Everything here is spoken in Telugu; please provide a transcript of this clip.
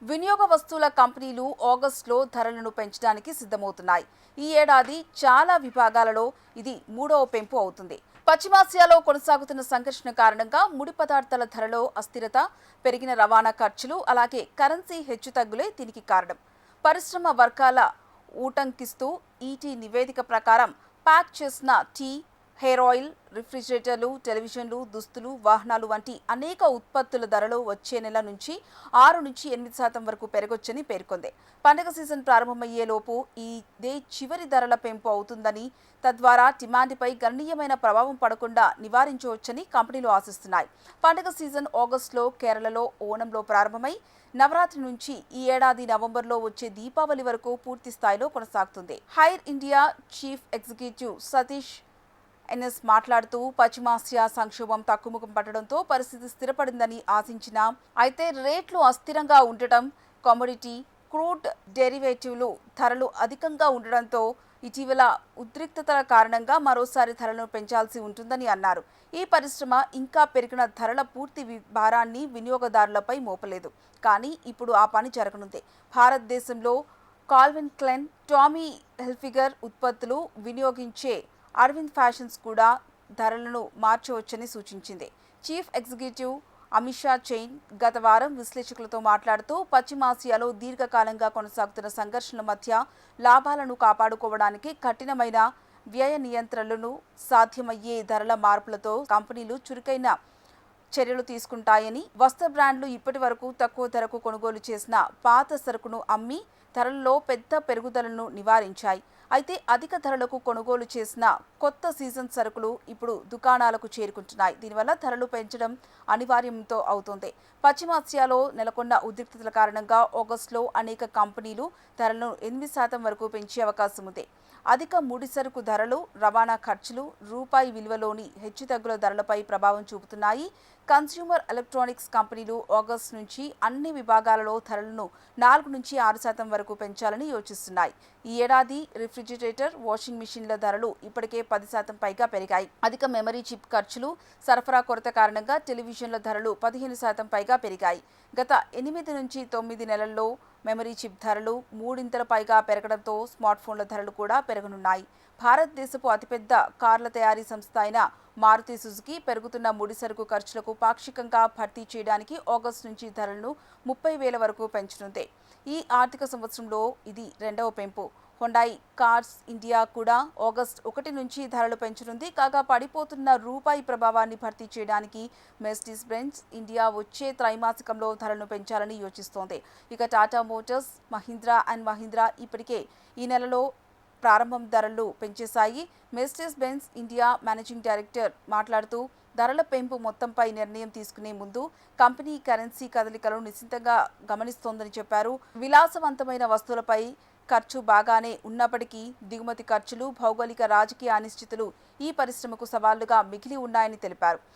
వినియోగ వస్తువుల కంపెనీలు ఆగస్టులో ధరలను పెంచడానికి సిద్ధమవుతున్నాయి. ఈ ఏడాది చాలా విభాగాలలో ఇది మూడవ పెంపు అవుతుంది. పశ్చిమాసియాలో కొనసాగుతున్న సంఘర్షణ కారణంగా ముడి పదార్థాల ధరలో అస్థిరత, పెరిగిన రవాణా ఖర్చులు, అలాగే కరెన్సీ హెచ్చుతగ్గులే దీనికి కారణం. పరిశ్రమ వర్గాల ఊటంకిస్తూ ఈటీ నివేదిక ప్రకారం ప్యాక్ చేసిన టీ, హెయిర్ ఆయిల్, రిఫ్రిజిరేటర్లు, టెలివిజన్లు, దుస్తులు, వాహనాలు వంటి అనేక ఉత్పత్తుల ధరలు వచ్చే నెల నుంచి 6-8% వరకు పెరగొచ్చని పేర్కొంది. పండుగ సీజన్ ప్రారంభమయ్యేలోపు ఇదే చివరి ధరల పెంపు అవుతుందని, తద్వారా డిమాండ్పై గణనీయమైన ప్రభావం పడకుండా నివారించవచ్చని కంపెనీలు ఆశిస్తున్నాయి. పండుగ సీజన్ ఆగస్టులో కేరళలో ఓణంలో ప్రారంభమై నవరాత్రి నుంచి ఈ ఏడాది నవంబర్లో వచ్చే దీపావళి వరకు పూర్తి స్థాయిలో కొనసాగుతుంది. Hire India chief executive Satish NS మాట్లాడుతూ పశ్చిమాసియా సంక్షోభం తక్కుముఖం పట్టడంతో పరిస్థితి స్థిరపడిందని ఆశించినా, అయితే రేట్లు అస్థిరంగా ఉండటం, కమోడిటీ, క్రూడ్ డెరివేటివ్లు ధరలు అధికంగా ఉండడంతో ఇటీవల ఉద్రిక్తతల కారణంగా మరోసారి ధరలను పెంచాల్సి ఉంటుందని అన్నారు. ఈ పరిశ్రమ ఇంకా పెరిగిన ధరల పూర్తి భారాన్ని వినియోగదారులపై మోపలేదు, కానీ ఇప్పుడు ఆ పని జరగనుంది. భారతదేశంలో కాల్విన్ క్లైన్, టామీ హిల్ఫిగర్ ఉత్పత్తులు వినియోగించే అరవింద్ ఫ్యాషన్స్ కూడా ధరలను మార్చవచ్చని సూచించింది. చీఫ్ ఎగ్జిక్యూటివ్ అమిషా జైన్ గత వారం విశ్లేషకులతో మాట్లాడుతూ పశ్చిమాసియాలో దీర్ఘకాలంగా కొనసాగుతున్న సంఘర్షణల మధ్య లాభాలను కాపాడుకోవడానికి కఠినమైన వ్యయ నియంత్రణలను, సాధ్యమయ్యే ధరల మార్పులతో కంపెనీలు చురుకైన చర్యలు తీసుకుంటాయని, వస్త్ర బ్రాండ్లు ఇప్పటి వరకు తక్కువ ధరకు కొనుగోలు చేసిన పాత సరుకును అమ్మి ధరల్లో పెద్ద పెరుగుదలను నివారించాయి. అయితే అధిక ధరలకు కొనుగోలు చేసిన కొత్త సీజన్ సరుకులు ఇప్పుడు దుకాణాలకు చేరుకుంటున్నాయి. దీనివల్ల ధరలు పెంచడం అనివార్యంతో అవుతోంది. పశ్చిమాసియాలో నెలకొన్న ఉద్రిక్తతల కారణంగా ఆగస్టులో అనేక కంపెనీలు ధరలను 8% వరకు పెంచే అవకాశం ఉంది. అధిక ముడిసరుకు ధరలు, రవాణా ఖర్చులు, రూపాయి విలువలోని హెచ్చుతగ్గుల ధరలపై ప్రభావం చూపుతున్నాయి. కన్స్యూమర్ ఎలక్ట్రానిక్స్ కంపెనీలు ఆగస్టు నుంచి అన్ని విభాగాలలో ధరలను 4-6% వరకు పెంచాలని యోచిస్తున్నాయి. ఈ ఏడాది రిఫ్రిజిరేటర్, వాషింగ్ మిషన్ల ధరలు ఇప్పటికే 10% పైగా పెరిగాయి. అధిక మెమరీ చిప్ ఖర్చులు, సరఫరా కొరత కారణంగా టెలివిజన్ల ధరలు 15% పైగా పెరిగాయి. గత 8-9 నెలల్లో మెమరీ చిప్ ధరలు 3 పైగా పెరగడంతో స్మార్ట్ ఫోన్ల ధరలు కూడా పెరగనున్నాయి. భారతదేశపు అతిపెద్ద కార్ల తయారీ సంస్థ అయిన మారుతి సుజుకి పెరుగుతున్న ముడిసరుకు ఖర్చులకు పాక్షికంగా భర్తీ చేయడానికి ఆగస్టు నుంచి ధరలను 30,000 వరకు పెంచనుంది. ఈ ఆర్థిక సంవత్సరంలో ఇది రెండవ పెంపు. హుండాయ్ కార్స్ ఇండియా కూడా ఆగస్టు 1 నుంచి ధరలు పెంచనుంది. కాగా పడిపోతున్న రూపాయి ప్రభావాన్ని భర్తీ చేయడానికి మెర్సిడీస్ బెంజ్ ఇండియా వచ్చే త్రైమాసికంలో ధరలను పెంచాలని యోచిస్తోంది. ఇక టాటా మోటార్స్, మహీంద్రా అండ్ మహీంద్రా ఇప్పటికే ఈ నెలలో ప్రారంభం ధరలు పెంచేశాయి. Mercedes Benz India managing director మాట్లాడుతూ, ధరల పెంపు మొత్తంపై నిర్ణయం తీసుకునే ముందు కంపెనీ కరెన్సీ కదలికలను నిశితంగా గమనిస్తోందని చెప్పారు. విలాసవంతమైన వస్తువులపై ఖర్చు బాగానే ఉన్నప్పటికీ దిగుమతి ఖర్చులు, భౌగోళిక రాజకీయ అనిశ్చితులు ఈ పరిశ్రమకు సవాళ్లుగా మిగిలి ఉన్నాయని తెలిపారు.